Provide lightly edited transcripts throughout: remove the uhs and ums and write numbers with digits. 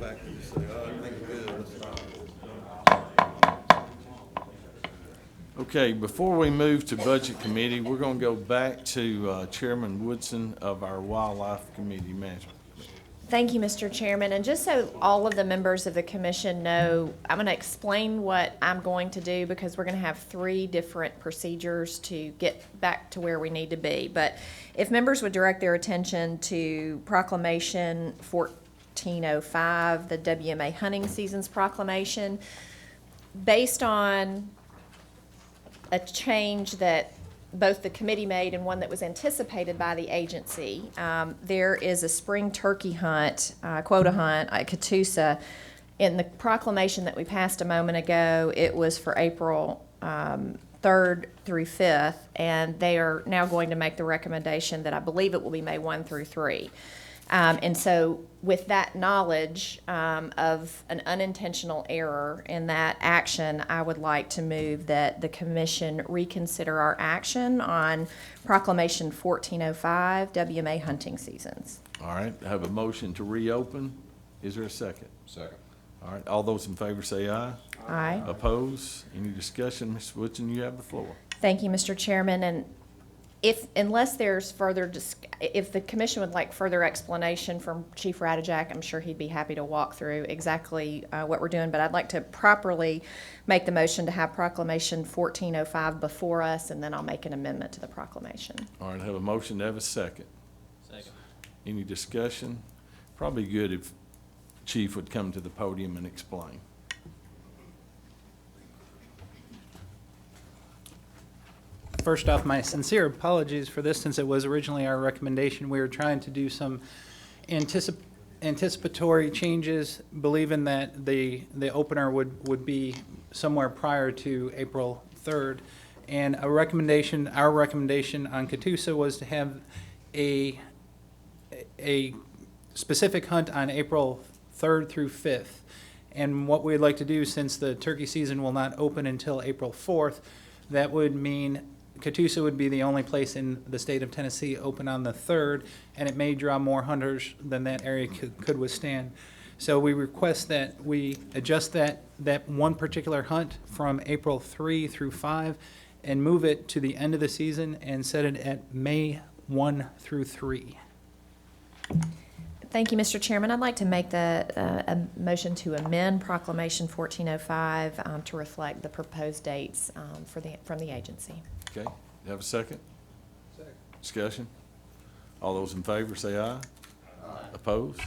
back and say, oh, everything's good. Okay, before we move to Budget Committee, we're going to go back to Chairman Woodson of our Wildlife Committee Management. Thank you, Mr. Chairman. And just so all of the members of the commission know, I'm going to explain what I'm going to do because we're going to have 3 different procedures to get back to where we need to be. But if members would direct their attention to Proclamation 1405, the WMA hunting season's proclamation, based on a change that both the committee made and one that was anticipated by the agency. There is a spring turkey hunt, quota hunt at Catoosa. In the proclamation that we passed a moment ago, it was for April 3rd through 5th, and they are now going to make the recommendation that I believe it will be May 1 through 3. And so with that knowledge of an unintentional error in that action, I would like to move that the commission reconsider our action on Proclamation 1405, WMA hunting seasons. All right, I have a motion to reopen. Is there a second? Second. All right, all those in favor say aye. Aye. Oppose? Any discussion? Ms. Woodson, you have the floor. Thank you, Mr. Chairman. And unless there's further, if the commission would like further explanation from Chief Radijak, I'm sure he'd be happy to walk through exactly what we're doing. But I'd like to properly make the motion to have Proclamation 1405 before us, and then I'll make an amendment to the proclamation. All right, I have a motion to have a second. Second. Any discussion? Probably good if Chief would come to the podium and explain. First off, my sincere apologies for this, since it was originally our recommendation. We were trying to do some anticipatory changes, believing that the opener would be somewhere prior to April 3rd. And our recommendation on Catoosa was to have a specific hunt on April 3rd through 5th. And what we'd like to do, since the turkey season will not open until April 4th, that would mean Catoosa would be the only place in the state of Tennessee open on the 3rd, and it may draw more hunters than that area could withstand. So we request that we adjust that one particular hunt from April 3 through 5 and move it to the end of the season and set it at May 1 through 3. Thank you, Mr. Chairman. I'd like to make a motion to amend Proclamation 1405 to reflect the proposed dates from the agency. Okay, you have a second? Second. Discussion? All those in favor say aye. Aye. Opposed?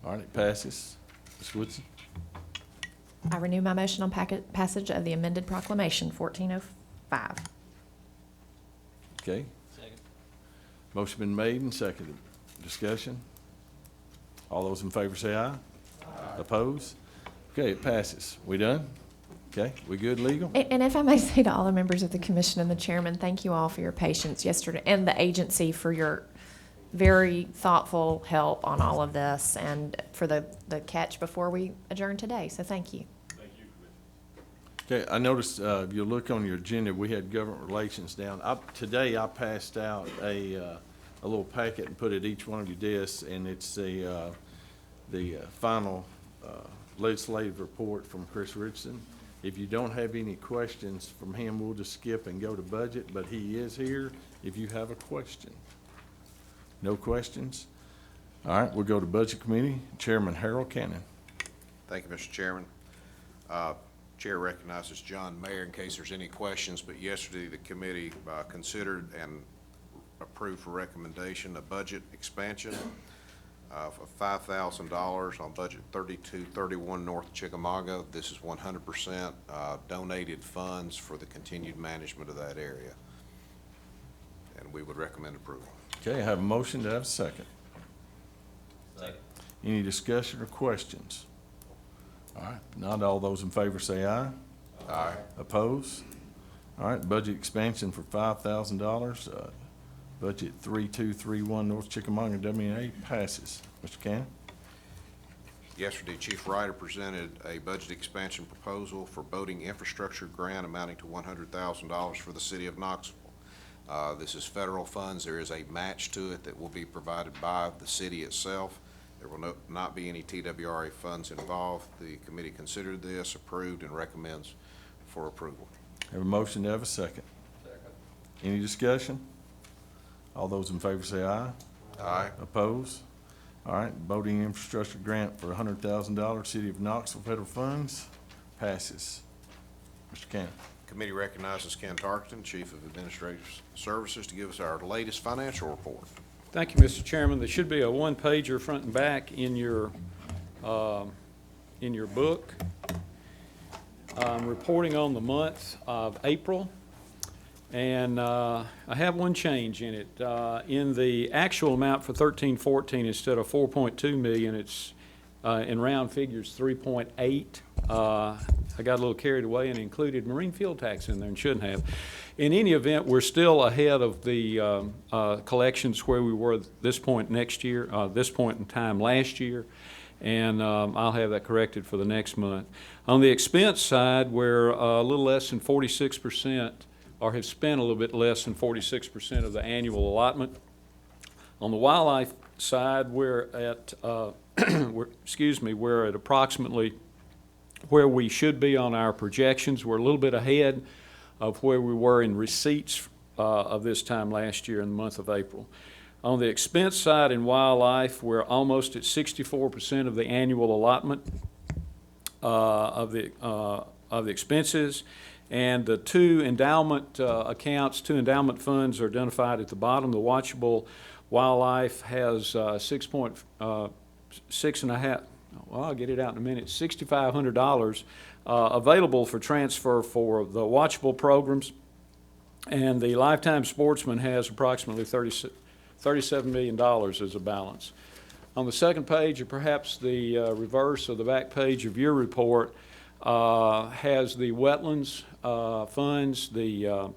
All right, it passes. Ms. Woodson? I renew my motion on passage of the amended Proclamation 1405. Okay. Second. Motion been made and seconded. Discussion? All those in favor say aye. Aye. Opposed? Okay, it passes. We done? Okay, we good legal? And if I may say to all the members of the commission and the chairman, thank you all for your patience yesterday, and the agency for your very thoughtful help on all of this, and for the catch before we adjourn today. So thank you. Thank you, Commissioner. Okay, I noticed if you look on your agenda, we had government relations down. Today I passed out a little packet and put it at each one of your desks, and it's the final legislative report from Chris Richardson. If you don't have any questions from him, we'll just skip and go to budget, but he is here if you have a question. No questions? All right, we'll go to Budget Committee. Chairman Harold Cannon. Thank you, Mr. Chairman. Chair recognizes John Mayer in case there's any questions, but yesterday the committee considered and approved for recommendation a budget expansion of $5,000 on budget 3231 North Chickamauga. This is 100% donated funds for the continued management of that area, and we would recommend approval. Okay, I have a motion to have a second. Second. Any discussion or questions? All right, not all those in favor say aye. Aye. Oppose? All right, budget expansion for $5,000. Budget 3231 North Chickamauga WMA passes. Mr. Cannon? Yesterday, Chief Ryder presented a budget expansion proposal for boating infrastructure grant amounting to $100,000 for the city of Knoxville. This is federal funds. There is a match to it that will be provided by the city itself. There will not be any TWRA funds involved. The committee considered this, approved, and recommends for approval. Have a motion, to have a second. Any discussion? All those in favor say aye. Aye. Oppose? All right, voting infrastructure grant for $100,000, City of Knoxville federal funds, passes. Mr. Cannon. Committee recognizes Ken Tarkenton, Chief of Administrative Services, to give us our latest financial report. Thank you, Mr. Chairman. There should be a one-pager front and back in your book. I'm reporting on the month of April, and I have one change in it. In the actual amount for 13-14, instead of 4.2 million, it's in round figures 3.8. I got a little carried away and included marine fuel tax in there and shouldn't have. In any event, we're still ahead of the collections where we were at this point next year, this point in time last year, and I'll have that corrected for the next month. On the expense side, we're a little less than 46%, or have spent a little bit less than 46% of the annual allotment. On the wildlife side, we're at, we're at approximately where we should be on our projections. We're a little bit ahead of where we were in receipts of this time last year in the month of April. On the expense side in wildlife, we're almost at 64% of the annual allotment of the expenses. And the two endowment accounts, two endowment funds are identified at the bottom. The watchable wildlife has $6.5, well, I'll get it out in a minute, $6,500 available for transfer for the watchable programs. And the Lifetime Sportsman has approximately $37 million as a balance. On the second page, or perhaps the reverse of the back page of your report, has the wetlands funds. The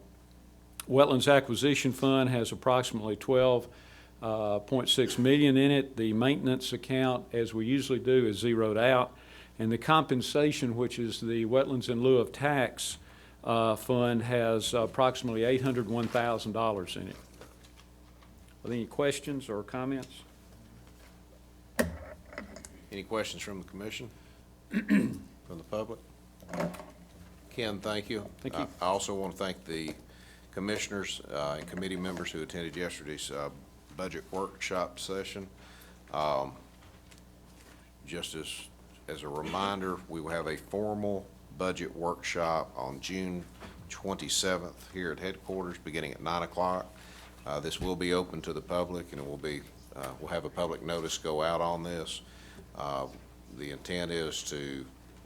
Wetlands Acquisition Fund has approximately $12.6 million in it. The maintenance account, as we usually do, is zeroed out. And the compensation, which is the Wetlands in lieu of tax fund, has approximately $801,000 in it. Are there any questions or comments? Any questions from the commission? From the public? Ken, thank you. Thank you. I also want to thank the commissioners and committee members who attended yesterday's budget workshop session. Just as a reminder, we will have a formal budget workshop on June 27th here at headquarters, beginning at 9 o'clock. This will be open to the public, and it will be, we'll have a public notice go out on this. The intent is to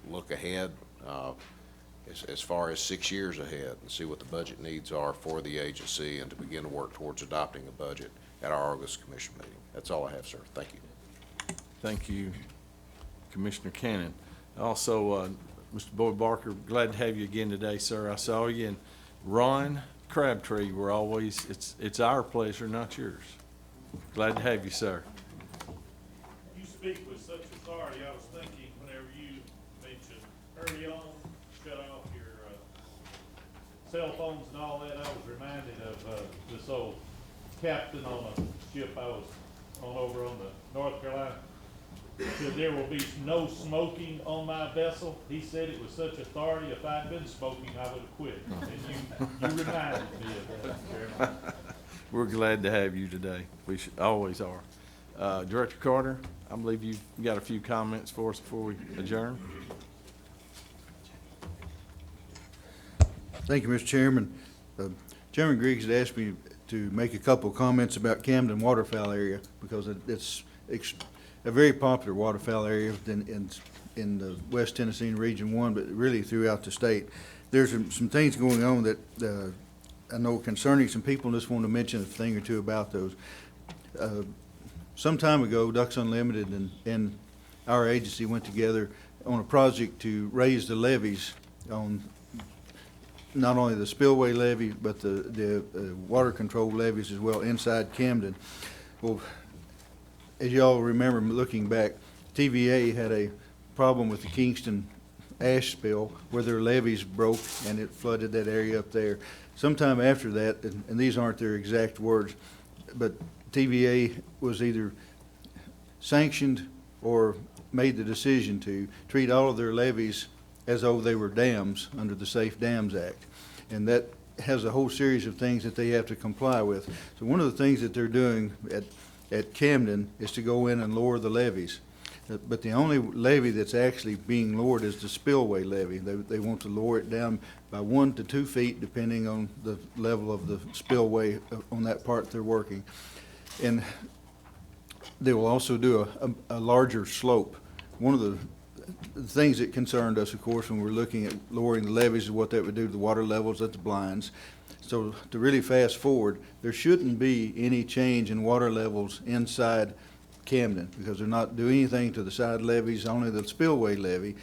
look ahead as far as 6 years ahead and see what the budget needs are for the agency, and to begin to work towards adopting a budget at our August commission meeting. That's all I have, sir. Thank you. Thank you, Commissioner Cannon. Also, Mr. Boyd Barker, glad to have you again today, sir. I saw you, and Ron Crabtree, we're always, it's our pleasure, not yours. Glad to have you, sir. You speak with such authority. I was thinking whenever you mentioned early on, shut off your cell phones and all that, I was reminded of this old captain on a ship I was on over on the North Carolina. He said, "There will be no smoking on my vessel." He said it with such authority, if I'd been smoking, I would have quit. And you reminded me of that, Chairman. We're glad to have you today. We always are. Director Carter, I believe you've got a few comments for us before we adjourn. Thank you, Mr. Chairman. Chairman Griggs had asked me to make a couple of comments about Camden waterfowl area, because it's a very popular waterfowl area in the West Tennessee Region 1, but really throughout the state. There's some things going on that I know concerning some people, and just want to mention a thing or two about those. Some time ago, Ducks Unlimited and our agency went together on a project to raise the levees on not only the spillway levee, but the water control levees as well inside Camden. Well, as you all remember, looking back, TVA had a problem with the Kingston ash spill where their levees broke and it flooded that area up there. Sometime after that, and these aren't their exact words, but TVA was either sanctioned or made the decision to treat all of their levees as though they were dams under the Safe Dams Act. And that has a whole series of things that they have to comply with. So one of the things that they're doing at Camden is to go in and lower the levees. But the only levee that's actually being lowered is the spillway levee. They want to lower it down by 1 to 2 feet, depending on the level of the spillway on that part they're working. And they will also do a larger slope. One of the things that concerned us, of course, when we're looking at lowering the levees is what that would do to the water levels at the blinds. So to really fast forward, there shouldn't be any change in water levels inside Camden, because they're not doing anything to the side levees, only the spillway levee.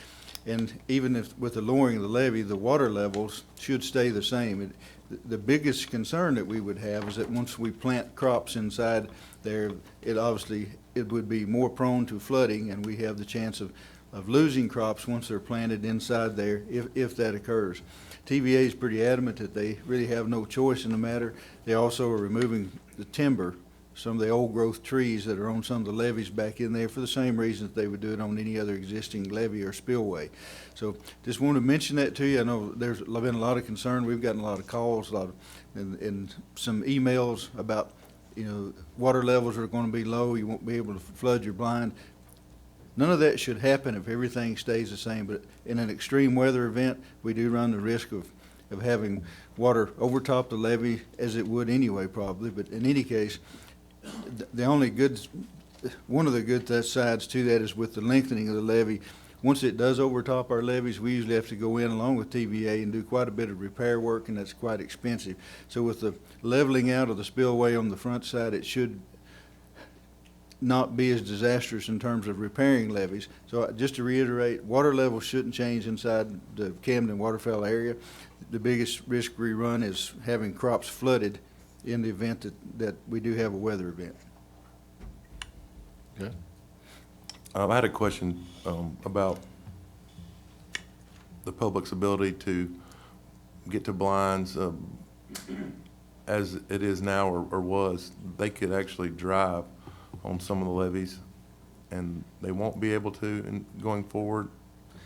And even if with the lowering of the levee, the water levels should stay the same. The biggest concern that we would have is that once we plant crops inside there, it would be more prone to flooding, and we have the chance of losing crops once they're planted inside there, if that occurs. TVA is pretty adamant that they really have no choice in the matter. They also are removing the timber, some of the old growth trees that are on some of the levees back in there, for the same reason that they would do it on any other existing levee or spillway. So just wanted to mention that to you. I know there's been a lot of concern. We've gotten a lot of calls, and some emails about, water levels are going to be low. You won't be able to flood your blind. None of that should happen if everything stays the same. But in an extreme weather event, we do run the risk of having water overtop the levee, as it would anyway probably. But in any case, one of the good sides to that is with the lengthening of the levee. Once it does overtop our levees, we usually have to go in along with TVA and do quite a bit of repair work, and that's quite expensive. So with the leveling out of the spillway on the front side, it should not be as disastrous in terms of repairing levees. So just to reiterate, water levels shouldn't change inside the Camden waterfowl area. The biggest risk we run is having crops flooded in the event that we do have a weather event. Okay. I had a question about the public's ability to get to blinds. As it is now or was, they could actually drive on some of the levees, and they won't be able to going forward.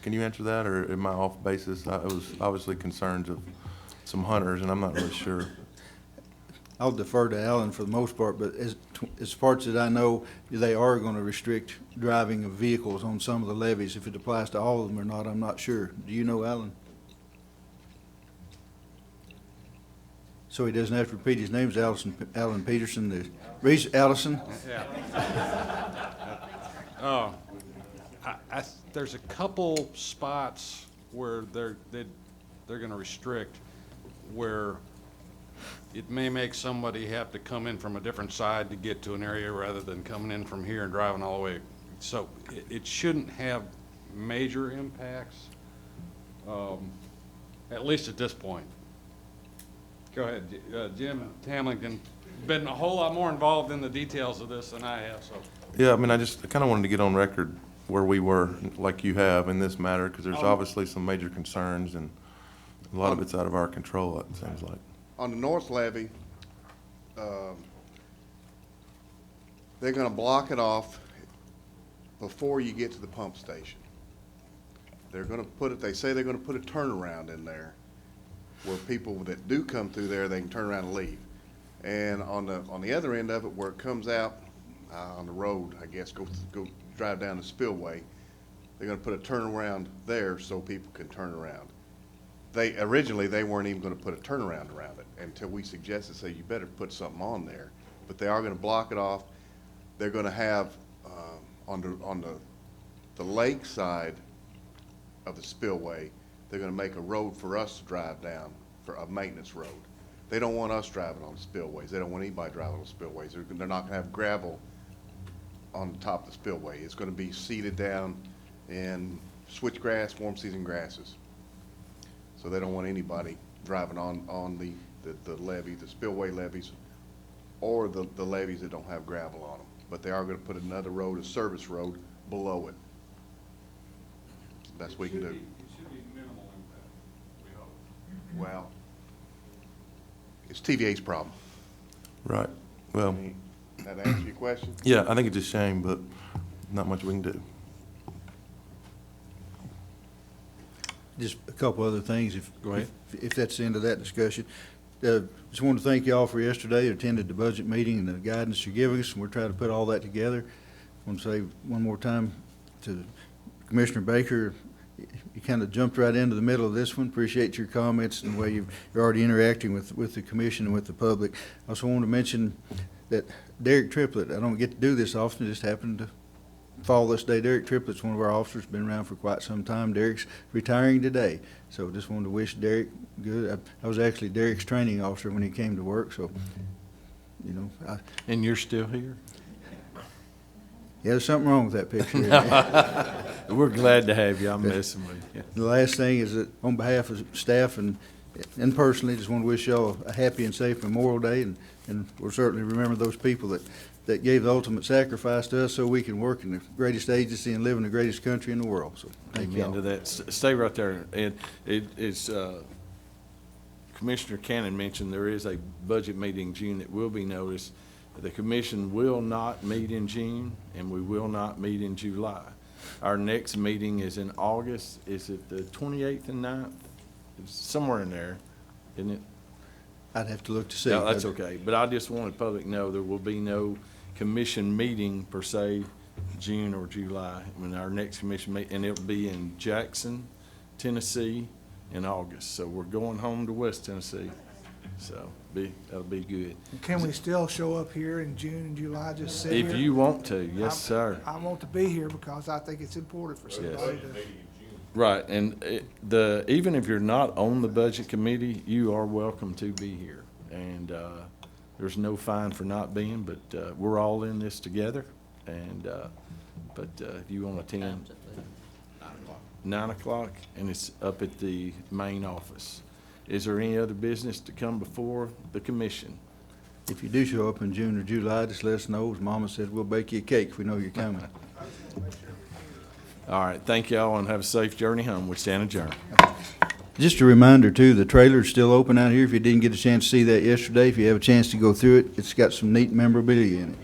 Can you answer that, or am I off basis? It was obviously concerns of some hunters, and I'm not really sure. I'll defer to Alan for the most part, but as parts that I know, they are going to restrict driving of vehicles on some of the levees. If it applies to all of them or not, I'm not sure. Do you know, Alan? So he doesn't have to repeat his name. It's Alan Peterson. Reese Allison? Yeah. There's a couple spots where they're going to restrict, where it may make somebody have to come in from a different side to get to an area rather than coming in from here and driving all the way. So it shouldn't have major impacts, at least at this point. Go ahead, Jim Tamlington, been a whole lot more involved in the details of this than I have, so. Yeah, I mean, I kind of wanted to get on record where we were, like you have, in this matter, because there's obviously some major concerns, and a lot of it's out of our control, it seems like. On the north levee, they're going to block it off before you get to the pump station. They're going to they say they're going to put a turnaround in there where people that do come through there, they can turn around and leave. And on the other end of it, where it comes out on the road, I guess, go drive down the spillway, they're going to put a turnaround there so people can turn around. Originally, they weren't even going to put a turnaround around it until we suggested, say, you better put something on there. But they are going to block it off. They're going to have, on the lake side of the spillway, they're going to make a road for us to drive down, for a maintenance road. They don't want us driving on the spillways. They don't want anybody driving on the spillways. They're not going to have gravel on the top of the spillway. It's going to be seeded down in switchgrass, warm season grasses. So they don't want anybody driving on the levee, the spillway levees, or the levees that don't have gravel on them. But they are going to put another road, a service road, below it. That's what we can do. It should be minimal impact, we hope. Well, it's TVA's problem. Right. Well, That answer your question? yeah, I think it's a shame, but not much we can do. Just a couple other things, Go ahead. if that's the end of that discussion. Just wanted to thank you all for yesterday, attended the budget meeting and the guidance you're giving us, and we're trying to put all that together. I want to say one more time to Commissioner Baker, you kind of jumped right into the middle of this one. Appreciate your comments and the way you're already interacting with the commission and with the public. I also want to mention that Derek Triplett, I don't get to do this often, it just happened to fall this day. Derek Triplett's one of our officers, been around for quite some time. Derek's retiring today, so just wanted to wish Derek good. I was actually Derek's training officer when he came to work, so, you know, And you're still here? yeah, there's something wrong with that picture. We're glad to have you. I'm messing with you. The last thing is that on behalf of staff and personally, just want to wish y'all a happy and safe Memorial Day, and we'll certainly remember those people that gave the ultimate sacrifice to us so we can work in the greatest agency and live in the greatest country in the world. So thank Amen y'all. to that. Stay right there. And it's, Commissioner Cannon mentioned there is a budget meeting in June that will be noticed. The commission will not meet in June, and we will not meet in July. Our next meeting is in August. Is it the 28th and 9th? It's somewhere in there, isn't it? I'd have to look to see. No, that's okay. But I just wanted the public to know there will be no commission meeting per se, June or July. When our next commission meeting, and it'll be in Jackson, Tennessee in August. So we're going home to West Tennessee. So that'll be good. Can we still show up here in June and July, just sit here? If you want to, yes, sir. I want to be here because I think it's important for somebody to. Right, and even if you're not on the budget committee, you are welcome to be here. And there's no fine for not being, but we're all in this together. And but if you want to attend, 9 o'clock, and it's up at the main office. Is there any other business to come before the commission? If you do show up in June or July, just let us know. As Mama said, we'll bake you a cake if we know you're coming. All right, thank y'all, and have a safe journey home. We stand adjourned. Just a reminder too, the trailer's still open out here. If you didn't get a chance to see that yesterday, if you have a chance to go through it, it's got some neat memorabilia in it.